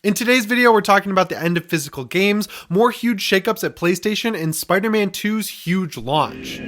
In today's video, we're talking about the end of physical games, more huge shakeups at PlayStation, and Spider-Man 2's huge launch.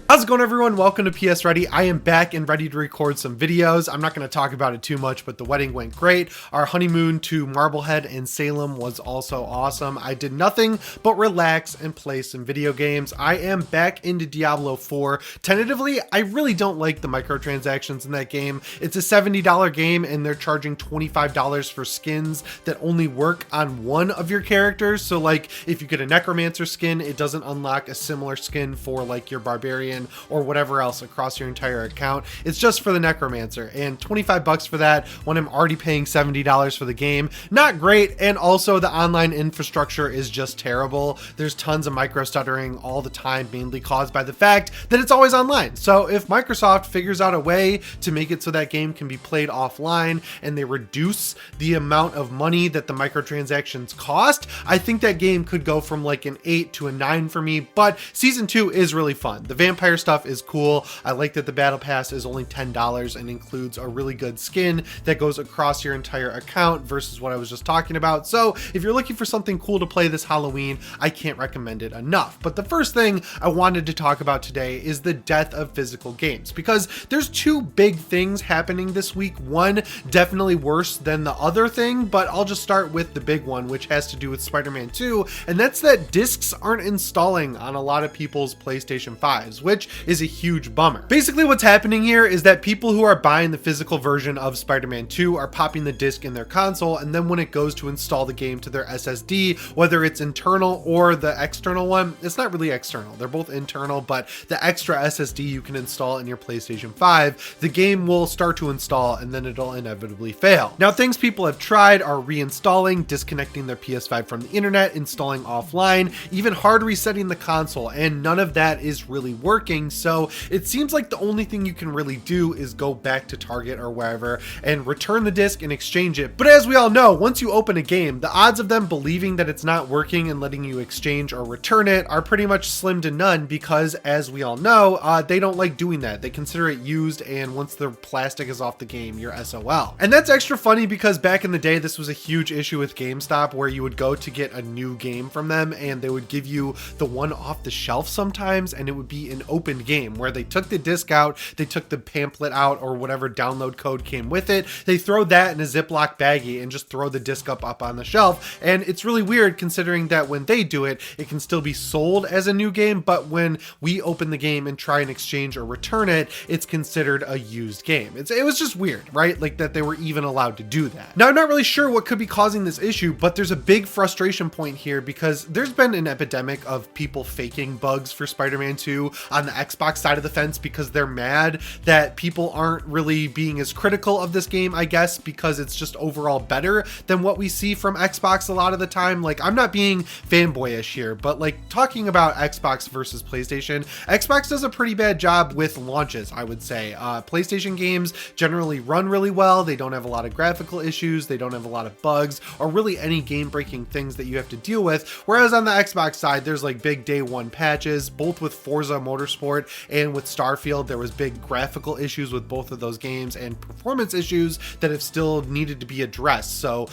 How's it going, everyone? Welcome to PSReady. I am back and ready to record some videos. I'm not going to talk about it too much, but the wedding went great. Our honeymoon to Marblehead and Salem was also awesome. I did nothing but relax and play some video games. I am back into Diablo 4. Tentatively, I really don't like the microtransactions in that game. It's a $70 game and they're charging $25 for skins that only work on one of your characters. So like if you get a Necromancer skin, it doesn't unlock a similar skin for like your Barbarian or whatever else across your entire account. It's just for the Necromancer, and 25 bucks for that when I'm already paying $70 for the game. Not great. And also the online infrastructure is just terrible. There's tons of micro stuttering all the time, mainly caused by the fact that it's always online. So if Microsoft figures out a way to make it so that game can be played offline and they reduce the amount of money that the microtransactions cost, I think that game could go from like an 8 to a 9 for me. But season 2 is really fun. The vampire stuff is cool. I like that the battle pass is only $10 and includes a really good skin that goes across your entire account versus what I was just talking about. So if you're looking for something cool to play this Halloween, I can't recommend it enough. But the first thing I wanted to talk about today is the death of physical games, because there's two big things happening this week. One definitely worse than the other thing, but I'll just start with the big one, which has to do with Spider-Man 2, and that's that discs aren't installing on a lot of people's PlayStation 5s, which is a huge bummer. Basically what's happening here is that people who are buying the physical version of Spider-Man 2 are popping the disc in their console, and then when it goes to install the game to their SSD, whether it's internal or the external one, it's not really external, they're both internal, but the extra SSD you can install in your PlayStation 5, the game will start to install and then it'll inevitably fail. Now, things people have tried are reinstalling, disconnecting their PS5 from the internet, installing offline, even hard resetting the console, and none of that is really working. So it seems like the only thing you can really do is go back to Target or wherever and return the disc and exchange it. But as we all know, once you open a game, the odds of them believing that it's not working and letting you exchange or return it are pretty much slim to none, because as we all know, they don't like doing that. They consider it used, and once the plastic is off the game, you're SOL. And that's extra funny because back in the day, this was a huge issue with GameStop, where you would go to get a new game from them and they would give you the one off the shelf sometimes, and it would be an open game where they took the disc out, they took the pamphlet out or whatever download code came with it, they throw that in a Ziploc baggie and just throw the disc up on the shelf. And it's really weird considering that when they do it, it can still be sold as a new game, but when we open the game and try and exchange or return it, it's considered a used game. It was just weird, right? Like that they were even allowed to do that. Now, I'm not really sure what could be causing this issue, but there's a big frustration point here because there's been an epidemic of people faking bugs for Spider-Man 2 on the Xbox side of the fence because they're mad that people aren't really being as critical of this game, I guess, because it's just overall better than what we see from Xbox a lot of the time. Like, I'm not being fanboyish here, but like talking about Xbox versus PlayStation, Xbox does a pretty bad job with launches, I would say. PlayStation games generally run really well. They don't have a lot of graphical issues. They don't have a lot of bugs or really any game-breaking things that you have to deal with. Whereas on the Xbox side, there's like big day one patches, both with Forza Motorsport and with Starfield. There was big graphical issues with both of those games and performance issues that have still needed to be addressed. So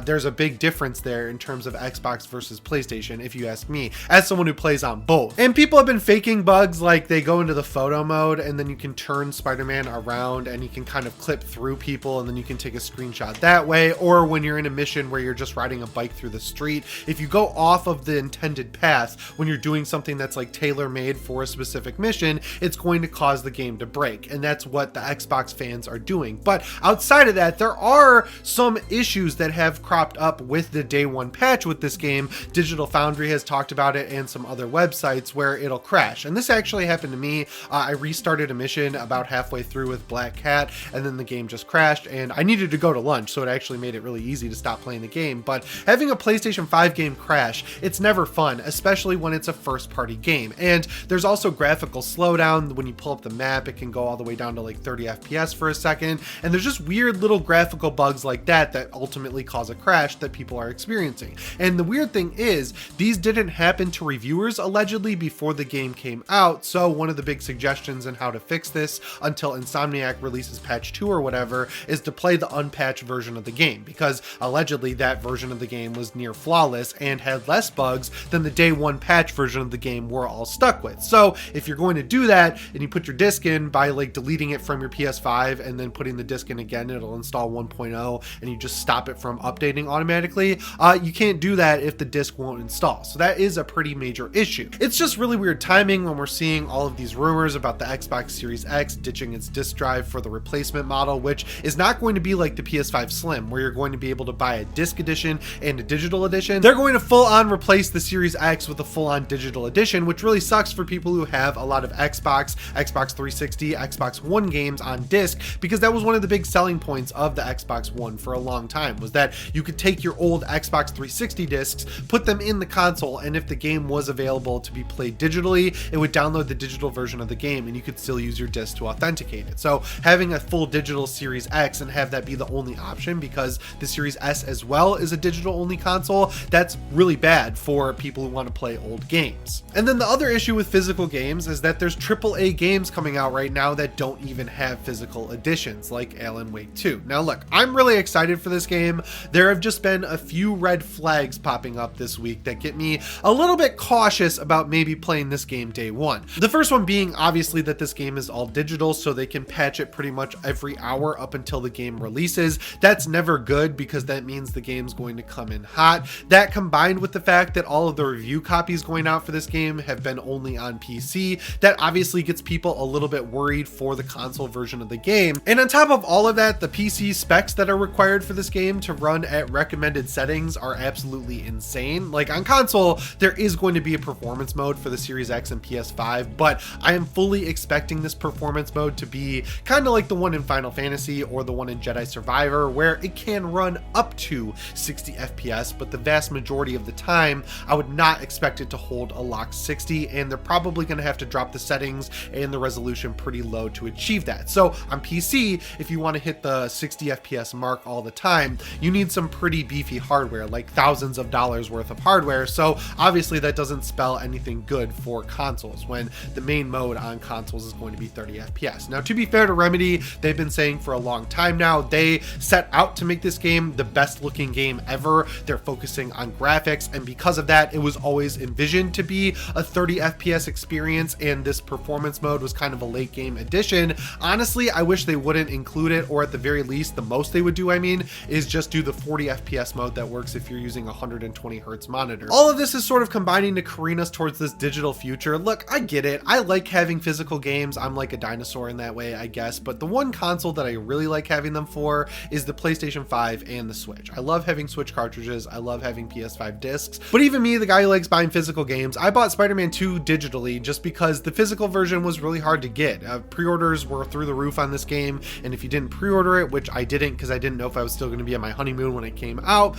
there's a big difference there in terms of Xbox versus PlayStation, if you ask me, as someone who plays on both. And people have been faking bugs, like they go into the photo mode and then you can turn Spider-Man around and you can kind of clip through people and then you can take a screenshot that way. Or when you're in a mission where you're just riding a bike through the street, if you go off of the intended path when you're doing something that's like tailor-made for a specific mission, it's going to cause the game to break. And that's what the Xbox fans are doing. But outside of that, there are some issues that have cropped up with the day one patch with this game. Digital Foundry has talked about it and some other websites where it'll crash. And this actually happened to me. I restarted a mission about halfway through with Black Cat and then the game just crashed and I needed to go to lunch, so it actually made it really easy to stop playing the game. But having a PlayStation 5 game crash, it's never fun, especially when it's a first party game. And there's also graphical graphical slowdown. When you pull up the map, it can go all the way down to like 30 FPS for a second. And there's just weird little graphical bugs like that that ultimately cause a crash that people are experiencing. And the weird thing is, these didn't happen to reviewers allegedly before the game came out. So one of the big suggestions in how to fix this until Insomniac releases patch 2 or whatever is to play the unpatched version of the game, because allegedly that version of the game was near flawless and had less bugs than the day one patch version of the game we're all stuck with. So if you're going to do that and you put your disc in by like deleting it from your PS5 and then putting the disc in again, it'll install 1.0 and you just stop it from updating automatically. You can't do that if the disc won't install. So that is a pretty major issue. It's just really weird timing when we're seeing all of these rumors about the Xbox Series X ditching its disc drive for the replacement model, which is not going to be like the PS5 Slim, where you're going to be able to buy a disc edition and a digital edition. They're going to full on replace the Series X with a full on digital edition, which really sucks for people who have a lot of Xbox 360, Xbox One games on disc, because that was one of the big selling points of the Xbox One for a long time, was that you could take your old Xbox 360 discs, put them in the console, and if the game was available to be played digitally, it would download the digital version of the game and you could still use your disc to authenticate it. So having a full digital Series X and have that be the only option, because the Series S as well is a digital only console, that's really bad for people who want to play old games. And then the other issue with physical games is that there's AAA games coming out right now that don't even have physical editions, like Alan Wake 2. Now look, I'm really excited for this game. There have just been a few red flags popping up this week that get me a little bit cautious about maybe playing this game day one. The first one being obviously that this game is all digital, so they can patch it pretty much every hour up until the game releases. That's never good, because that means the game's going to come in hot. That combined with the fact that all of the review copies going out for this game have been only on PC, that obviously gets people a little bit worried for the console version of the game. And on top of all of that, the PC specs that are required for this game to run at recommended settings are absolutely insane. Like on console, there is going to be a performance mode for the Series X and PS5, but I am fully expecting this performance mode to be kind of like the one in Final Fantasy or the one in Jedi Survivor, where it can run up to 60 FPS, but the vast majority of the time, I would not expect it to hold a locked 60, and they're probably going to have to drop the settings and the resolution pretty low to achieve that. So on PC, if you want to hit the 60 FPS mark all the time, you need some pretty beefy hardware, like thousands of dollars worth of hardware. So obviously that doesn't spell anything good for consoles when the main mode on consoles is going to be 30 FPS. Now, to be fair to Remedy, they've been saying for a long time now, they set out to make this game the best looking game ever. They're focusing on graphics, and because of that, it was always envisioned to be a 30 FPS experience, and this performance mode was kind of a late game addition. Honestly, I wish they wouldn't include it, or at the very least, the most they would do, is just do the 40 FPS mode that works if you're using a 120 hertz monitor. All of this is sort of combining to careen us towards this digital future. Look, I get it. I like having physical games. I'm like a dinosaur in that way, I guess, but the one console that I really like having them for is the PlayStation 5 and the Switch. I love having Switch cartridges. I love having PS5 discs, but even me, the guy who likes buying physical games, I bought Spider-Man 2 digitally just because the physical version was really hard to get. Pre-orders were through the roof on this game, and if you didn't pre-order it, which I didn't because I didn't know if I was still going to be on my honeymoon when it came out,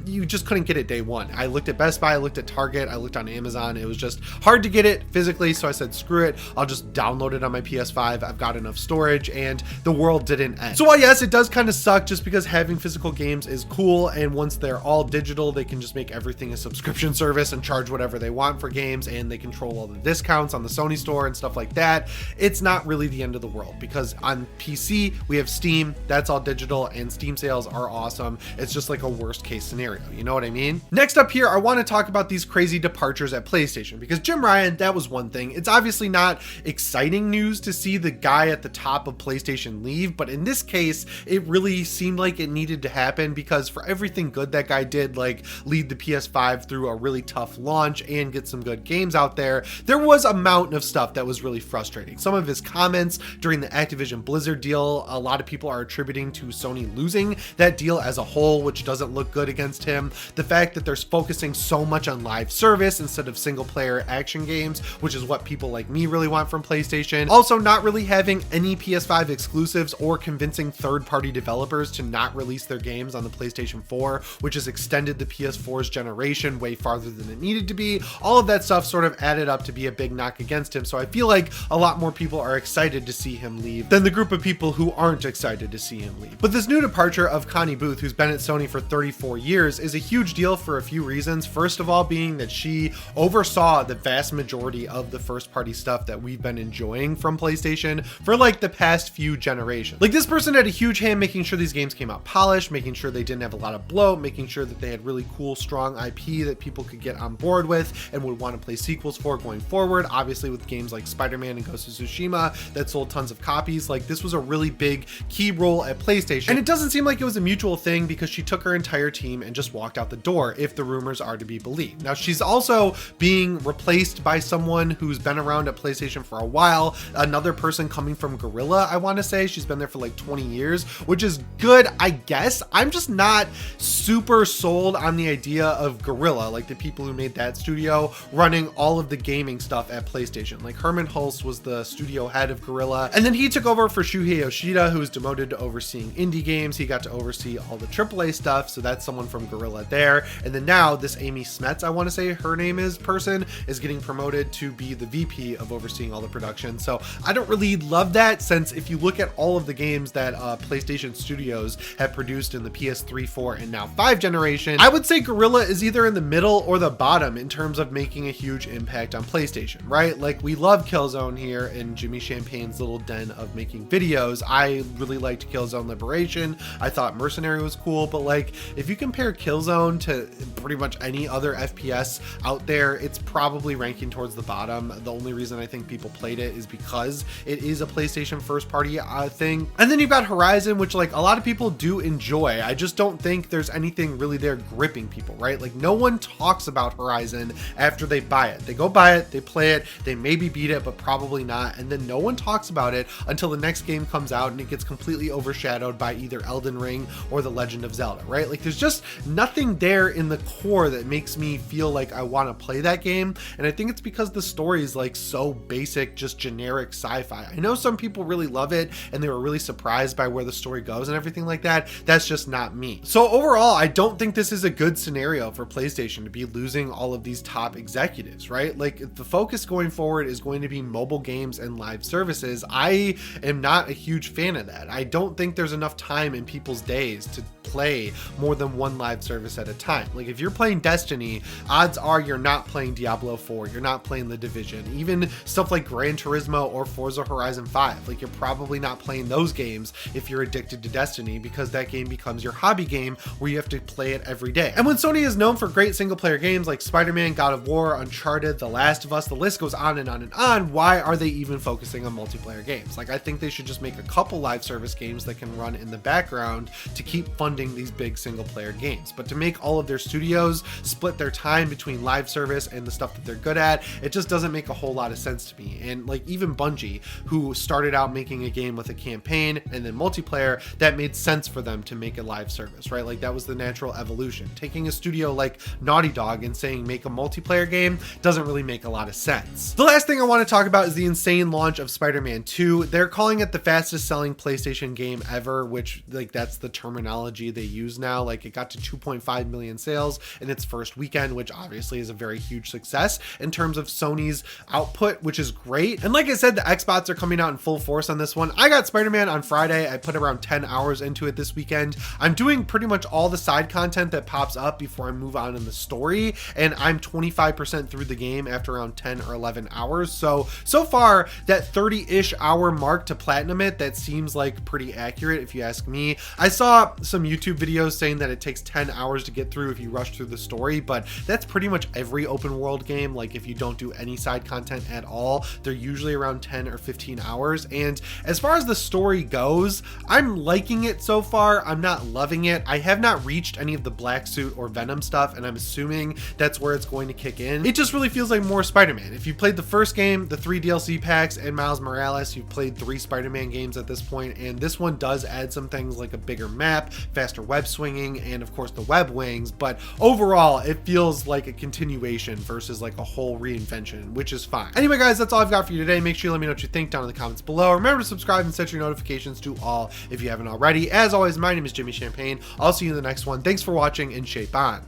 you just couldn't get it day one. I looked at Best Buy, I looked at Target, I looked on Amazon. It was just hard to get it physically, so I said screw it, I'll just download it on my PS5. I've got enough storage, and the world didn't end. So while yes, it does kind of suck just because having physical games is cool, and once they're all digital, they can just make everything a subscription service and charge whatever they want for games, and they control all the discounts on the Sony store and stuff like that. It's not really the end of the world, because on PC we have Steam, that's all digital, and Steam sales are awesome. It's just like a worst case scenario, you know what I mean? Next up here, I want to talk about these crazy departures at PlayStation, because Jim Ryan, that was one thing. It's obviously not exciting news to see the guy at the top of PlayStation leave, but in this case, it really seemed like it needed to happen, because for everything good that guy did, like lead the PS5 through a really tough launch and get some good games out there, there was a mountain of stuff that was really frustrating. Some of his comments during the Activision Blizzard deal, a lot of people are attributing to Sony losing that deal as a whole, which doesn't look good against him. The fact that they're focusing so much on live service instead of single player action games, which is what people like me really want from PlayStation. Also, not really having any PS5 exclusives or convincing third-party developers to not release their games on the PlayStation 4, which has extended the PS4's generation way farther than it needed to be. All of that stuff sort of added up to be a big knock knock against him. So I feel like a lot more people are excited to see him leave than the group of people who aren't excited to see him leave. But this new departure of Connie Booth, who's been at Sony for 34 years, is a huge deal for a few reasons. First of all, being that she oversaw the vast majority of the first party stuff that we've been enjoying from PlayStation for like the past few generations. Like, this person had a huge hand making sure these games came out polished, making sure they didn't have a lot of bloat, making sure that they had really cool, strong IP that people could get on board with and would want to play sequels for going forward. Obviously, with games like Spider-Man and Ghost of Tsushima that sold tons of copies, like this was a really big key role at PlayStation. And it doesn't seem like it was a mutual thing because she took her entire team and just walked out the door, if the rumors are to be believed. Now, she's also being replaced by someone who's been around at PlayStation for a while, another person coming from Guerrilla. I want to say she's been there for like 20 years, which is good, I guess. I'm just not super sold on the idea of Guerrilla, like the people who made that studio, running all of the gaming stuff at PlayStation. Like, Herman Hulst was the studio head of Guerrilla, and then he took over for Shuhei Yoshida, who was demoted to overseeing indie games. He got to oversee all the AAA stuff, so that's someone from Guerrilla there. And then now this Angie Smets, I want to say her name is, person is getting promoted to be the VP of overseeing all the production. So I don't really love that, since if you look at all of the games that PlayStation Studios have produced in the PS3, 4, and now 5 generation, I would say Guerrilla is either in the middle or the bottom in terms of making a huge impact on PlayStation, right? Like, we love Killzone here in Jimmy Champagne's little den of making videos. I really liked Killzone Liberation. I thought Mercenary was cool, but like, if you compare Killzone to pretty much any other FPS out there, it's probably ranking towards the bottom. The only reason I think people played it is because it is a PlayStation first party thing. And then you've got Horizon, which like a lot of people do enjoy. I just don't think there's anything really there gripping people, right? Like, no one talks about Horizon after they buy it. They go buy it, they play it, they maybe beat it, but probably not. And then no one talks about it until the next game comes out and it gets completely overshadowed by either Elden Ring or The Legend of Zelda, right? Like, there's just nothing there in the core that makes me feel like I want to play that game. And I think it's because the story is like so basic, just generic sci-fi. I know some people really love it and they were really surprised by where the story goes and everything like that. That's just not me. So overall, I don't think this is a good scenario for PlayStation to be losing all of these top executives, right? Like, if the focus going forward is going to be mobile games and live services, I am not a huge fan of that. I don't think there's enough time in people's days to play more than one live service at a time. Like, if you're playing Destiny, odds are you're not playing Diablo 4, you're not playing The Division, even stuff like Gran Turismo or Forza Horizon 5. Like, you're probably not playing those games if you're addicted to Destiny, because that game becomes your hobby game where you have to play it every day. And when Sony is known for great single player games like Spider-Man, God of War, Uncharted, The Last of Us, the list goes on and on and on, why are they even focusing on multiplayer games? Like, I think they should just make a couple live service games that can run in the background to keep funding these big single player games. But to make all of their studios split their time between live service and the stuff that they're good at, it just doesn't make a whole lot of sense to me. And like, even Bungie, who started out making a game with a campaign and then multiplayer, that made sense for them to make a live service, right? Like, that was the natural evolution. Taking a studio like Naughty Dog and saying make a multiplayer game doesn't really make a lot of sense. The last thing I want to talk about is the insane launch of Spider-Man 2. They're calling it the fastest selling PlayStation game ever, which, like, that's the terminology they use now. Like, it got to 2.5 million sales in its first weekend, which obviously is a very huge success in terms of Sony's output, which is great. And like I said, the Xbots are coming out in full force on this one. I got Spider-Man on Friday. I put around 10 hours into it this weekend. I'm doing pretty much all the side content that pops up before I move on in the story, and I'm 25% through the game after around 10 or 11 hours. So far, that 30-ish hour mark to platinum it, that seems like pretty accurate if you ask me. I saw some YouTube videos saying that it takes 10 hours to get through if you rush through the story, but that's pretty much every open world game. Like, if you don't do any side content at all, they're usually around 10 or 15 hours. And as far as the story goes, I'm liking it so far. I'm not loving it. I have not reached any of the Black Suit or Venom stuff, and I'm assuming that's where it's going to kick in. It just really feels like more Spider-Man. If you played the first game, the 3 DLC packs, and Miles Morales, you've played 3 Spider-Man games at this point, and this one does add some things like a bigger map, faster web swinging, and of course the web wings, but overall it feels like a continuation versus like a whole reinvention, which is fine. Anyway guys, that's all I've got for you today. Make sure you let me know what you think down in the comments below. Remember to subscribe and set your notifications to all if you haven't already. As always, my name is Jimmy Champagne. I'll see you in the next one. Thanks for watching, and shape on.